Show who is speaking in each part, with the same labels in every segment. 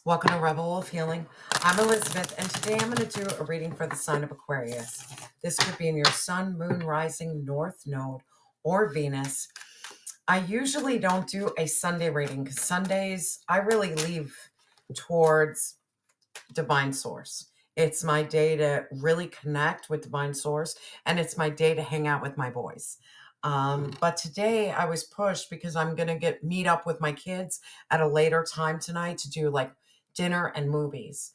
Speaker 1: Welcome to Rebel Wolf Healing. I'm Elizabeth, and today I'm going to do a reading for the sign of Aquarius. This could be in your sun, moon, rising, north node, or Venus. I usually don't do a Sunday reading because Sundays I really leave towards divine source. It's my day to really connect with divine source, and it's my day to hang out with my boys. But today I was pushed because I'm going to meet up with my kids at a later time tonight to do like dinner and movies.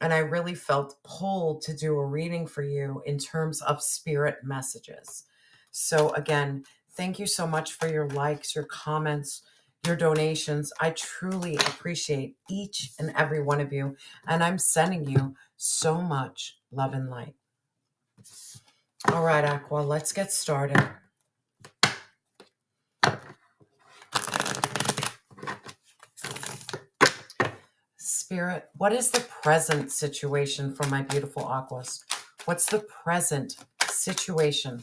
Speaker 1: And I really felt pulled to do a reading for you in terms of spirit messages. So again, thank you so much for your likes, your comments, your donations. I truly appreciate each and every one of you. And I'm sending you so much love and light. All right, Aqua, let's get started. Spirit, what is the present situation for my beautiful Aquas? What's the present situation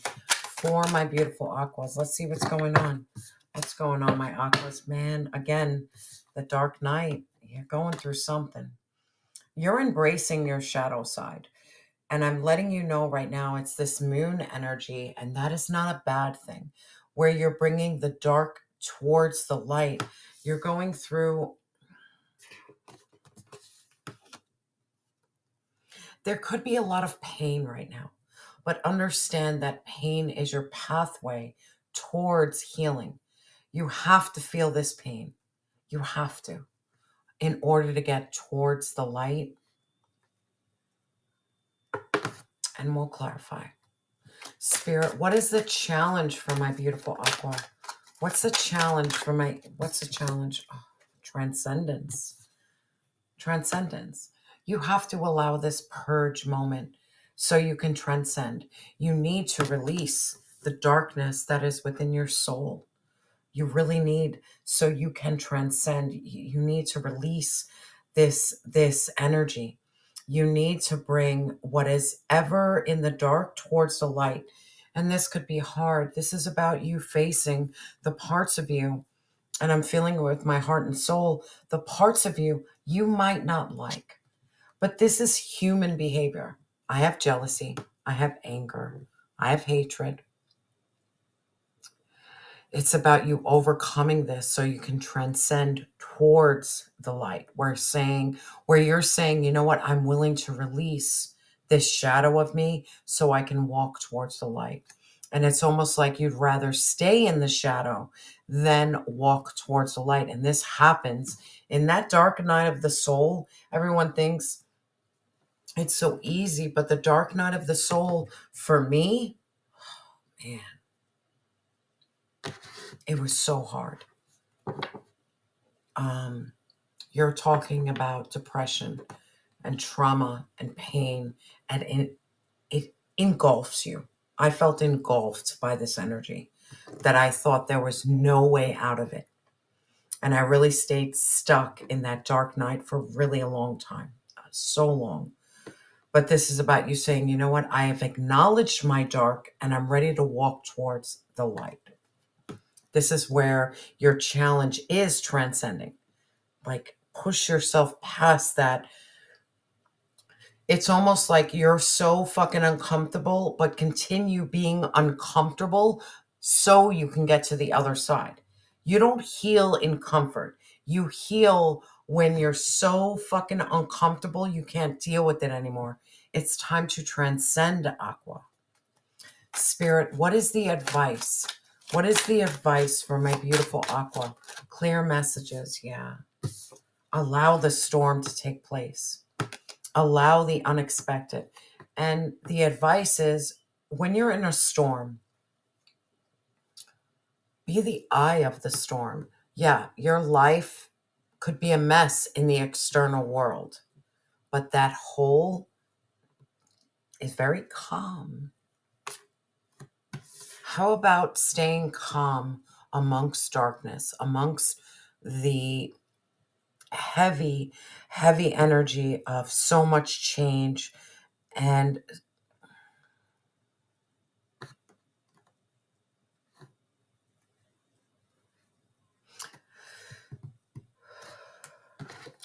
Speaker 1: for my beautiful Aquas? Let's see what's going on. What's going on, my Aquas? Man, again, the dark night. You're going through something. You're embracing your shadow side. And I'm letting you know right now it's this moon energy, and that is not a bad thing, where you're bringing the dark towards the light. You're going through... There could be a lot of pain right now, but understand that pain is your pathway towards healing. You have to feel this pain. You have to, in order to get towards the light. And we'll clarify. Spirit, what is the challenge for my beautiful Aqua? What's the challenge for my, what's the challenge? Oh, transcendence. Transcendence. You have to allow this purge moment so you can transcend. You need to release the darkness that is within your soul. You really need, so you can transcend. You need to release this energy. You need to bring what is ever in the dark towards the light. And this could be hard. This is about you facing the parts of you, and I'm feeling it with my heart and soul, the parts of you you might not like. But this is human behavior. I have jealousy. I have anger. I have hatred. It's about you overcoming this so you can transcend towards the light. Where you're saying, you know what, I'm willing to release this shadow of me so I can walk towards the light. And it's almost like you'd rather stay in the shadow than walk towards the light. And this happens in that dark night of the soul. Everyone thinks it's so easy, but the dark night of the soul, for me, man, it was so hard. You're talking about depression and trauma and pain, and it engulfs you. I felt engulfed by this energy that I thought there was no way out of it. And I really stayed stuck in that dark night for really a long time, so long. But this is about you saying, you know what, I have acknowledged my dark and I'm ready to walk towards the light. This is where your challenge is transcending. Like, push yourself past that. It's almost like you're so fucking uncomfortable, but continue being uncomfortable so you can get to the other side. You don't heal in comfort. You heal when you're so fucking uncomfortable you can't deal with it anymore. It's time to transcend, Aqua. Spirit, what is the advice? What is the advice for my beautiful Aqua? Clear messages, yeah. Allow the storm to take place. Allow the unexpected. And the advice is, when you're in a storm, be the eye of the storm. Yeah, your life could be a mess in the external world, but that whole is very calm. How about staying calm amongst darkness, amongst the heavy, heavy energy of so much change and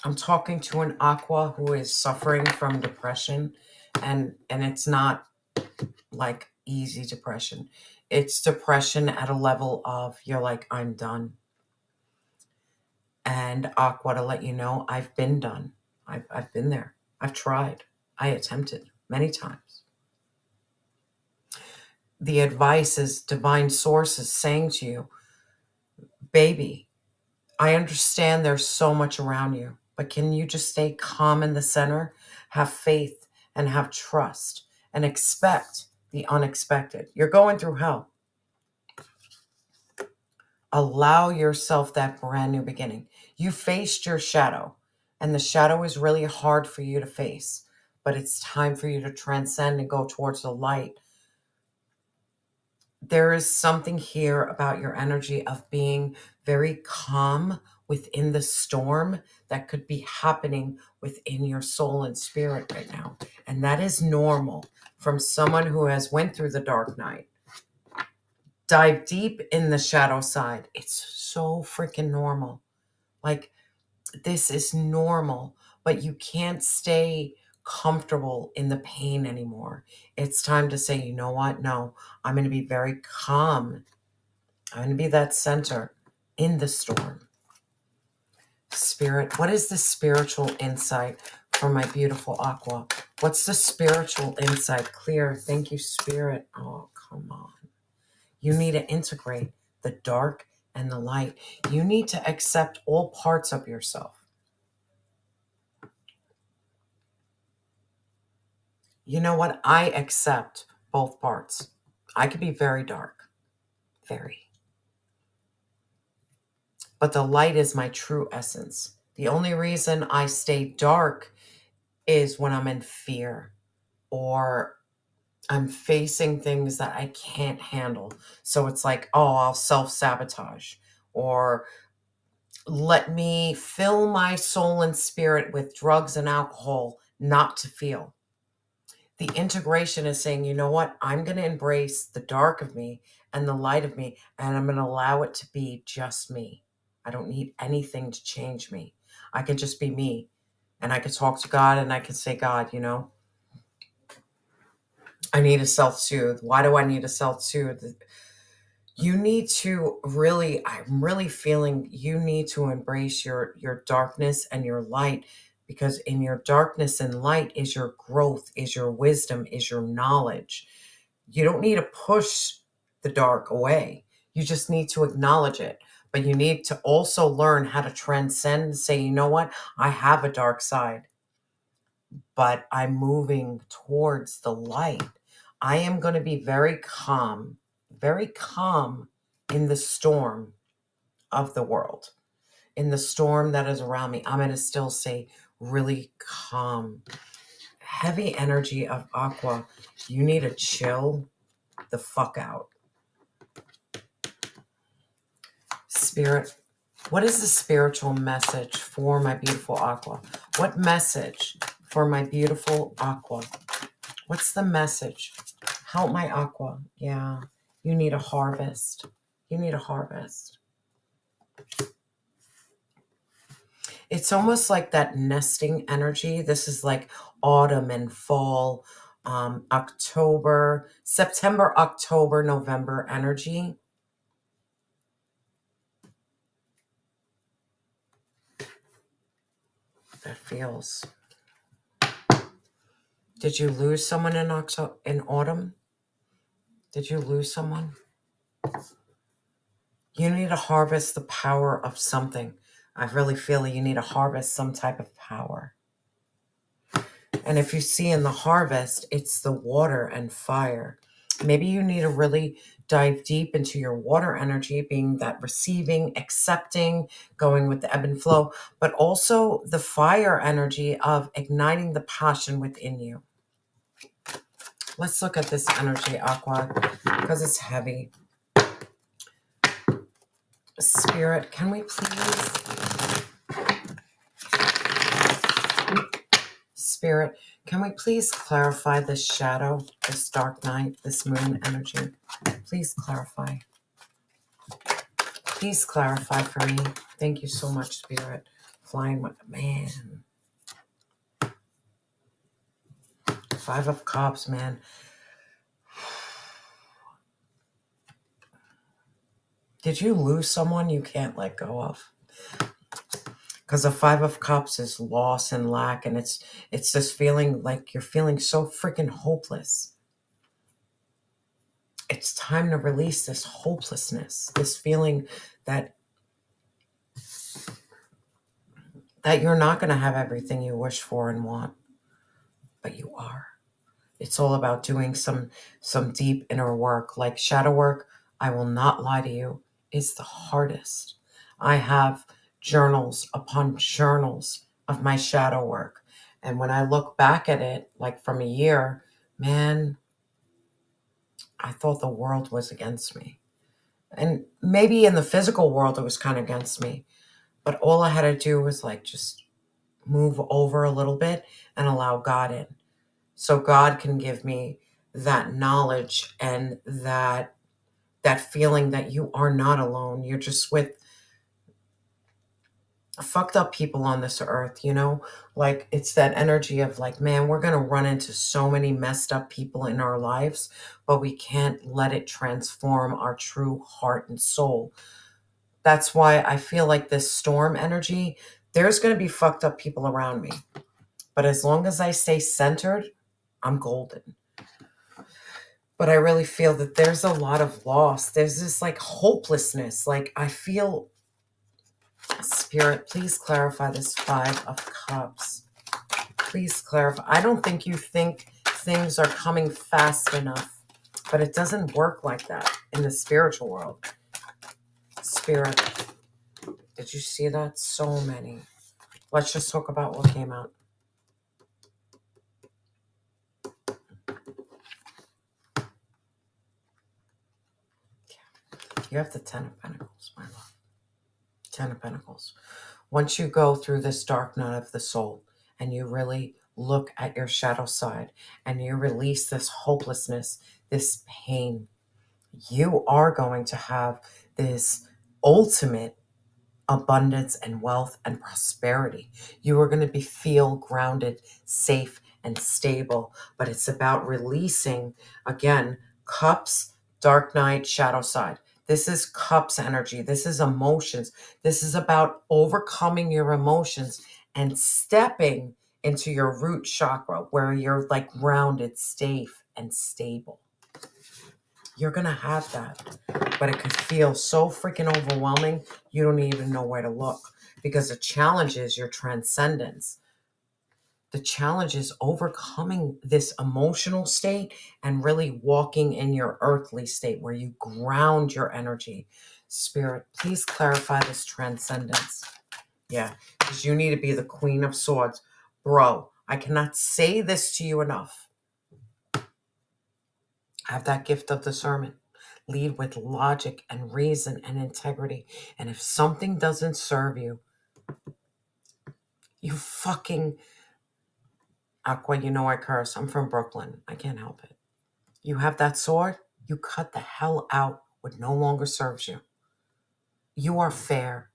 Speaker 1: I'm talking to an aqua who is suffering from depression, and it's not like easy depression. It's depression at a level of you're like, I'm done. And aqua, to let you know, I've been done. I've been there. I've tried. I attempted many times. The advice is divine sources saying to you, baby, I understand there's so much around you, but can you just stay calm in the center, have faith, and have trust, and expect the unexpected? You're going through hell. Allow yourself that brand new beginning. You faced your shadow, and the shadow is really hard for you to face, but it's time for you to transcend and go towards the light. There is something here about your energy of being very calm within the storm that could be happening within your soul and spirit right now. And that is normal from someone who has went through the dark night. Dive deep in the shadow side. It's so freaking normal. Like, this is normal, but you can't stay comfortable in the pain anymore. It's time to say, you know what? No, I'm going to be very calm. I'm going to be that center in the storm. Spirit, what is the spiritual insight for my beautiful aqua? What's the spiritual insight? Clear. Thank you, Spirit. Oh, come on. You need to integrate the dark and the light. You need to accept all parts of yourself. You know what? I accept both parts. I could be very dark, very. But the light is my true essence. The only reason I stay dark is when I'm in fear or I'm facing things that I can't handle. So it's like, oh, I'll self-sabotage, or let me fill my soul and spirit with drugs and alcohol not to feel. The integration is saying, you know what? I'm going to embrace the dark of me and the light of me, and I'm going to allow it to be just me. I don't need anything to change me. I can just be me. And I can talk to God and I can say, God, you know, I need to self-soothe. Why do I need to self-soothe? You need to really, I'm really feeling you need to embrace your darkness and your light, because in your darkness and light is your growth, is your wisdom, is your knowledge. You don't need to push the dark away. You just need to acknowledge it. But you need to also learn how to transcend and say, you know what? I have a dark side, but I'm moving towards the light. I am going to be very calm in the storm of the world, in the storm that is around me. I'm going to still stay really calm. Heavy energy of aqua. You need to chill the fuck out. Spirit, what is the spiritual message for my beautiful aqua? What message for my beautiful aqua? What's the message? Help my aqua. Yeah, you need a harvest. You need a harvest. It's almost like that nesting energy. This is like autumn and fall, October, September, October, November energy. That feels. Did you lose someone in autumn? Did you lose someone? You need to harvest the power of something. I really feel you need to harvest some type of power. And if you see in the harvest, it's the water and fire. Maybe you need to really dive deep into your water energy, being that receiving, accepting, going with the ebb and flow, but also the fire energy of igniting the passion within you. Let's look at this energy, Aqua, because it's heavy. Spirit, can we please... Spirit, can we please clarify this shadow, this dark night, this moon energy? Please clarify. Please clarify for me. Thank you so much, Spirit. flying with a man. 5 of Cups, man. Did you lose someone you can't let go of? Because the 5 of Cups is loss and lack, and it's this feeling like you're feeling so freaking hopeless. It's time to release this hopelessness, this feeling that you're not going to have everything you wish for and want, but you are. It's all about doing some deep inner work. Like shadow work, I will not lie to you, is the hardest. I have journals upon journals of my shadow work. And when I look back at it, like from a year, man, I thought the world was against me. And maybe in the physical world, it was kind of against me. But all I had to do was like just move over a little bit and allow God in. So God can give me that knowledge and that feeling that you are not alone. You're just with fucked up people on this earth, you know? Like it's that energy of like, man, we're going to run into so many messed up people in our lives, but we can't let it transform our true heart and soul. That's why I feel like this storm energy, there's going to be fucked up people around me. But as long as I stay centered, I'm golden. But I really feel that there's a lot of loss. There's this like hopelessness. Like I feel, Spirit, please clarify this 5 of Cups. Please clarify. I don't think you think things are coming fast enough, but it doesn't work like that in the spiritual world. Spirit, did you see that? So many. Let's just talk about what came out. You have the 10 of Pentacles, my love. 10 of Pentacles. Once you go through this dark night of the soul and you really look at your shadow side and you release this hopelessness, this pain, you are going to have this ultimate abundance and wealth and prosperity. You are going to feel grounded, safe, and stable. But it's about releasing, again, Cups, dark night, shadow side. This is Cups energy. This is emotions. This is about overcoming your emotions and stepping into your root chakra where you're like grounded, safe, and stable. You're going to have that. But it could feel so freaking overwhelming, you don't even know where to look. Because the challenge is your transcendence. The challenge is overcoming this emotional state and really walking in your earthly state where you ground your energy. Spirit, please clarify this transcendence. Yeah, because you need to be the Queen of Swords. Bro, I cannot say this to you enough. Have that gift of discernment. Lead with logic and reason and integrity. And if something doesn't serve you, you fucking... Aqua, you know I curse. I'm from Brooklyn. I can't help it. You have that sword, you cut the hell out what no longer serves you. You are fair.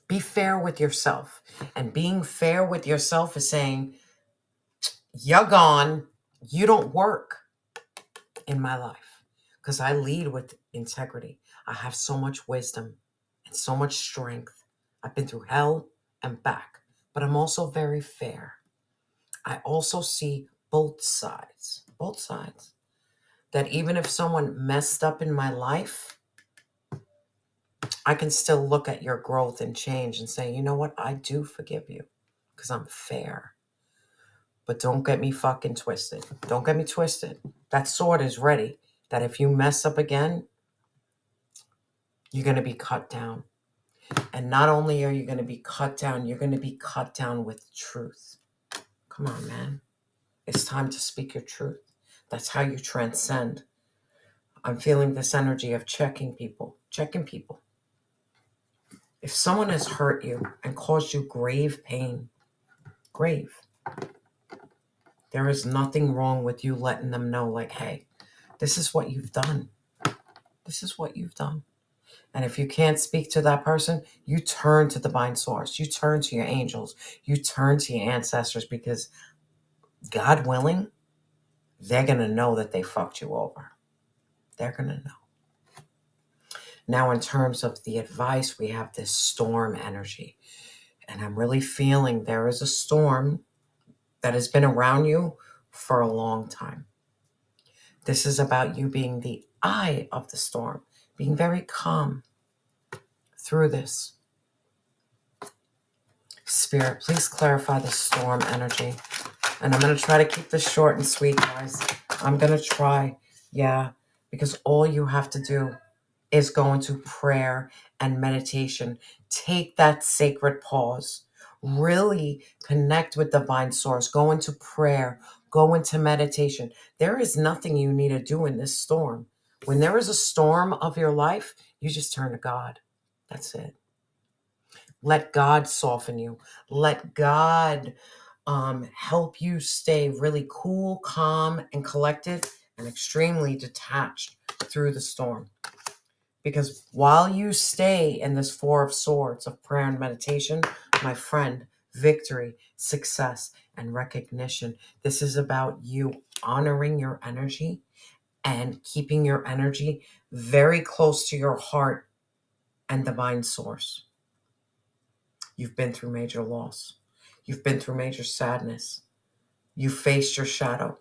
Speaker 1: Be fair with yourself. And being fair with yourself is saying, you're gone. You don't work in my life. Because I lead with integrity. I have so much wisdom and so much strength. I've been through hell and back. But I'm also very fair. I also see both sides. Both sides. That even if someone messed up in my life, I can still look at your growth and change and say, you know what? I do forgive you because I'm fair. But don't get me fucking twisted. Don't get me twisted. That sword is ready. That if you mess up again, you're going to be cut down. And not only are you going to be cut down, you're going to be cut down with truth. Come on, man. It's time to speak your truth. That's how you transcend. I'm feeling this energy of checking people. Checking people. If someone has hurt you and caused you grave pain, grave, there is nothing wrong with you letting them know, like, hey, this is what you've done. This is what you've done. And if you can't speak to that person, you turn to divine source. You turn to your angels. You turn to your ancestors, because God willing, they're going to know that they fucked you over. They're going to know. Now, in terms of the advice, we have this storm energy. And I'm really feeling there is a storm that has been around you for a long time. This is about you being the eye of the storm, being very calm through this. Spirit, please clarify the storm energy. And I'm going to try to keep this short and sweet, guys. I'm going to try, because all you have to do is go into prayer and meditation. Take that sacred pause. Really connect with divine source. Go into prayer. Go into meditation. There is nothing you need to do in this storm. When there is a storm of your life, you just turn to God. That's it. Let God soften you. Let God help you stay really cool, calm, and collected, and extremely detached through the storm. Because while you stay in this Four of Swords of prayer and meditation, my friend, victory, success, and recognition, this is about you honoring your energy and keeping your energy very close to your heart and divine source. You've been through major loss. You've been through major sadness. You faced your shadow.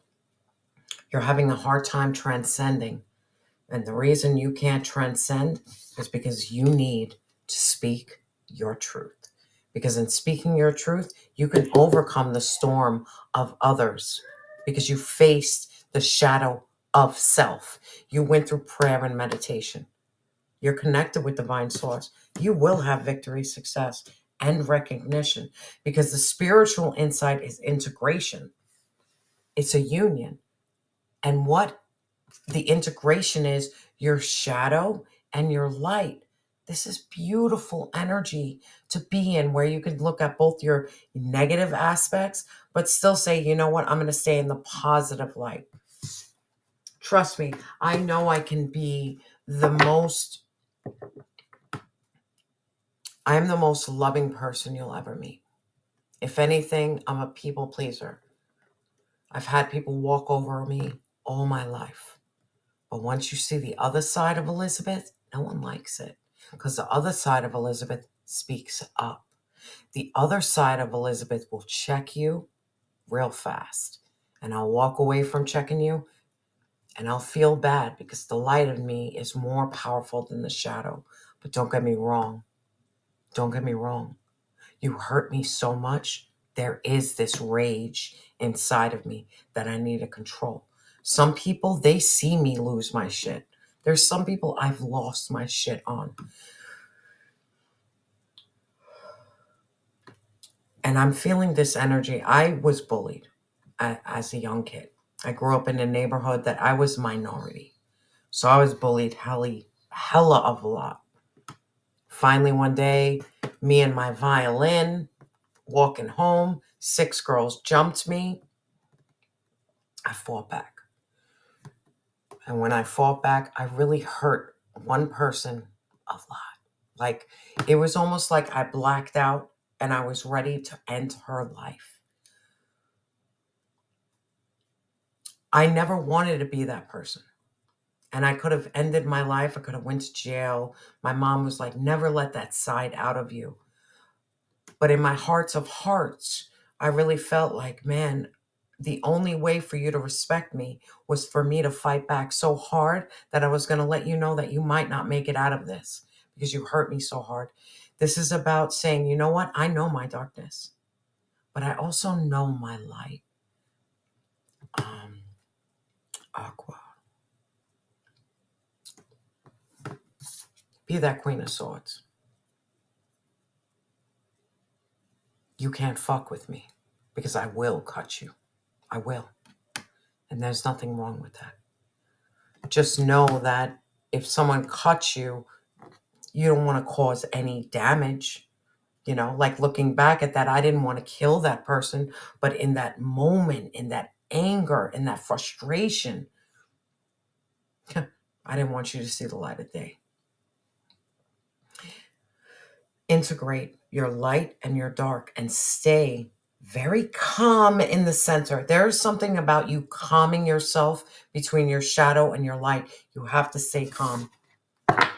Speaker 1: You're having a hard time transcending. And the reason you can't transcend is because you need to speak your truth. Because in speaking your truth, you can overcome the storm of others, because you faced the shadow of self. You went through prayer and meditation. You're connected with divine source. You will have victory, success, and recognition, because the spiritual insight is integration. It's a union. And what the integration is, your shadow and your light. This is beautiful energy to be in, where you can look at both your negative aspects, but still say, you know what, I'm going to stay in the positive light. Trust me, I know I can be I'm the most loving person you'll ever meet. If anything, I'm a people pleaser. I've had people walk over me all my life. But once you see the other side of Elizabeth, no one likes it, because the other side of Elizabeth speaks up. The other side of Elizabeth will check you real fast. And I'll walk away from checking you and I'll feel bad, because the light of me is more powerful than the shadow. But don't get me wrong. Don't get me wrong. You hurt me so much. There is this rage inside of me that I need to control. Some people, they see me lose my shit. There's some people I've lost my shit on. And I'm feeling this energy. I was bullied as a young kid. I grew up in a neighborhood that I was minority. So I was bullied hella of a lot. Finally, one day, me and my violin, walking home, 6 girls jumped me. I fought back. And when I fought back, I really hurt one person a lot. Like, it was almost like I blacked out and I was ready to end her life. I never wanted to be that person. And I could have ended my life. I could have went to jail. My mom was like, never let that side out of you. But in my hearts of hearts, I really felt like, man, the only way for you to respect me was for me to fight back so hard that I was going to let you know that you might not make it out of this, because you hurt me so hard. This is about saying, you know what? I know my darkness, but I also know my light. Aqua. Be that Queen of Swords. You can't fuck with me, because I will cut you. I will. And there's nothing wrong with that. Just know that if someone cuts you, you don't want to cause any damage. You know, like looking back at that, I didn't want to kill that person. But in that moment, in that anger, in that frustration, I didn't want you to see the light of day. integrate your light and your dark and stay very calm in the center. There's something about you calming yourself between your shadow and your light. You have to stay calm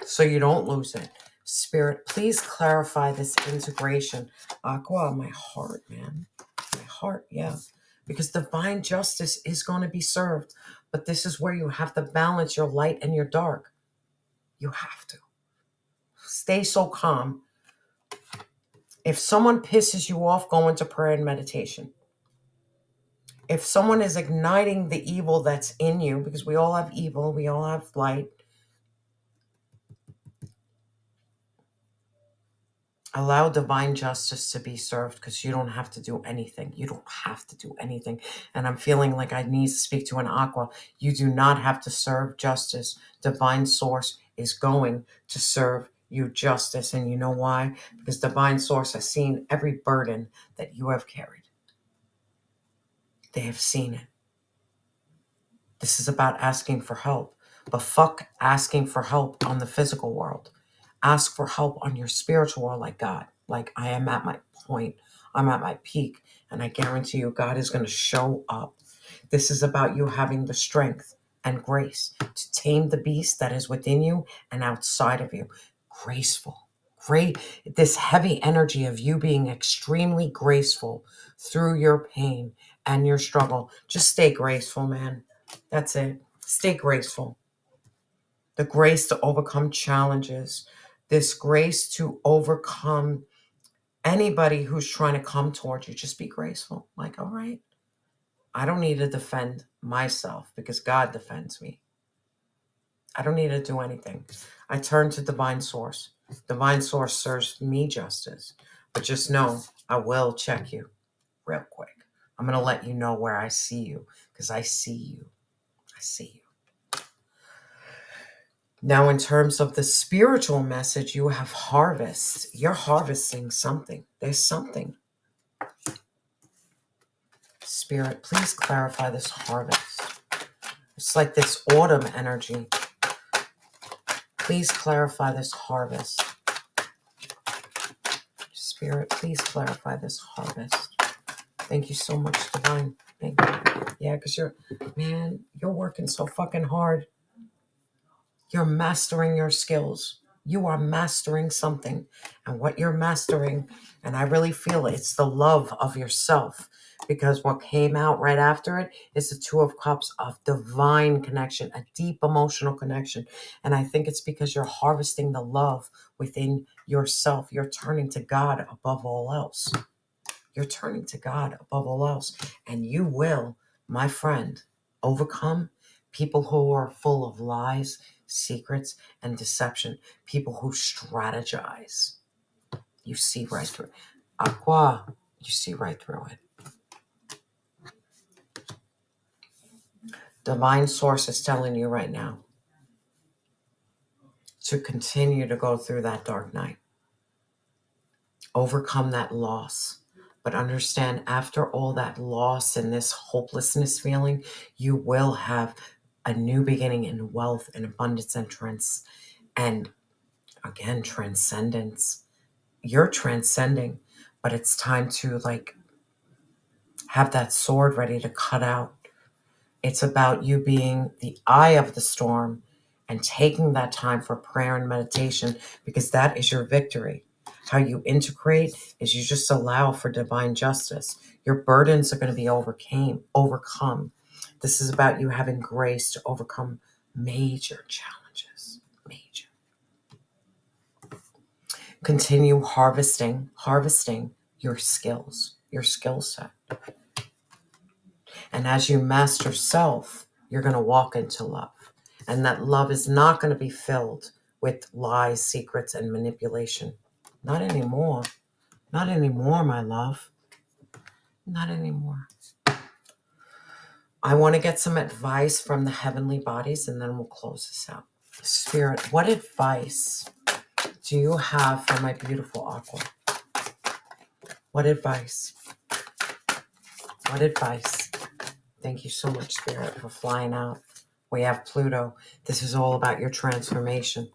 Speaker 1: so you don't lose it. Spirit, please clarify this integration. Aqua, my heart, man. My heart, yeah. Because divine justice is going to be served. But this is where you have to balance your light and your dark. You have to. Stay so calm. If someone pisses you off, go into prayer and meditation. If someone is igniting the evil that's in you, because we all have evil, we all have light, allow divine justice to be served, because you don't have to do anything. You don't have to do anything. And I'm feeling like I need to speak to an Aqua. You do not have to serve justice. Divine source is going to serve you justice. And you know why? Because divine source has seen every burden that you have carried. They have seen it. This is about asking for help. But fuck asking for help on the physical world. Ask for help on your spiritual world, like God. Like, I am at my point. I'm at my peak. And I guarantee you, God is going to show up. This is about you having the strength and grace to tame the beast that is within you and outside of you. Graceful. Great. This heavy energy of you being extremely graceful through your pain and your struggle. Just stay graceful, man. That's it. Stay graceful. The grace to overcome challenges. This grace to overcome anybody who's trying to come towards you. Just be graceful. Like, all right, I don't need to defend myself because God defends me. I don't need to do anything. I turn to divine source. Divine source serves me justice. But just know, I will check you real quick. I'm going to let you know where I see you, because I see you. I see you. Now, in terms of the spiritual message, you have harvest. You're harvesting something. There's something. Spirit, please clarify this harvest. It's like this autumn energy. Please clarify this harvest. Spirit, please clarify this harvest. Thank you so much, Divine. Thank you. Yeah, because you're working so fucking hard. You're mastering your skills. You are mastering something. And what you're mastering, and I really feel it's the love of yourself. Because what came out right after it is the Two of Cups of divine connection, a deep emotional connection. And I think it's because you're harvesting the love within yourself. You're turning to God above all else. You're turning to God above all else. And you will, my friend, overcome people who are full of lies, secrets, and deception. People who strategize. You see right through it. Aqua, you see right through it. Divine source is telling you right now to continue to go through that dark night. Overcome that loss. But understand, after all that loss and this hopelessness feeling, you will have a new beginning in wealth and abundance and again, transcendence. You're transcending, but it's time to have that sword ready to cut out. It's about you being the eye of the storm and taking that time for prayer and meditation, because that is your victory. How you integrate is you just allow for divine justice. Your burdens are going to be overcome. This is about you having grace to overcome major challenges. Major. Continue harvesting your skills, your skill set. And as you master self, you're going to walk into love. And that love is not going to be filled with lies, secrets, and manipulation. Not anymore. Not anymore, my love. Not anymore. I want to get some advice from the heavenly bodies, and then we'll close this out. Spirit, what advice do you have for my beautiful Aqua? What advice? What advice? Thank you so much, Spirit, for flying out. We have Pluto. This is all about your transformation.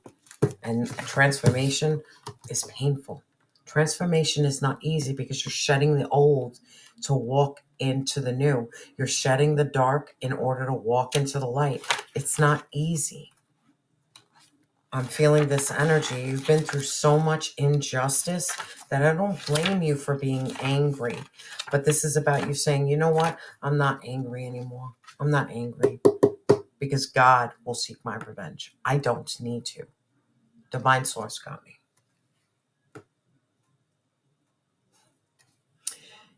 Speaker 1: And transformation is painful. Transformation is not easy because you're shedding the old to walk into the new. You're shedding the dark in order to walk into the light. It's not easy. I'm feeling this energy. You've been through so much injustice that I don't blame you for being angry. But this is about you saying, you know what? I'm not angry anymore. I'm not angry because God will seek my revenge. I don't need to. Divine Source got me.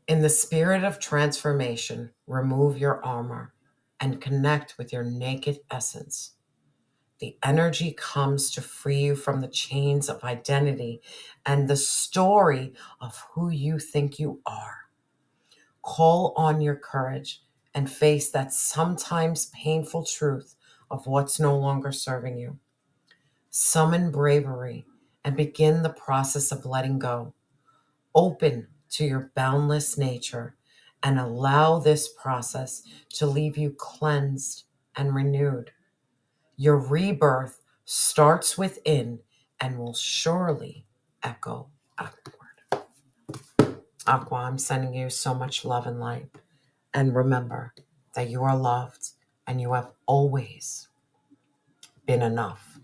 Speaker 1: In the spirit of transformation, remove your armor and connect with your naked essence. The energy comes to free you from the chains of identity and the story of who you think you are. Call on your courage and face that sometimes painful truth of what's no longer serving you. Summon bravery and begin the process of letting go. Open to your boundless nature and allow this process to leave you cleansed and renewed. Your rebirth starts within and will surely echo outward. Aqua, I'm sending you so much love and light. And remember that you are loved and you have always been enough.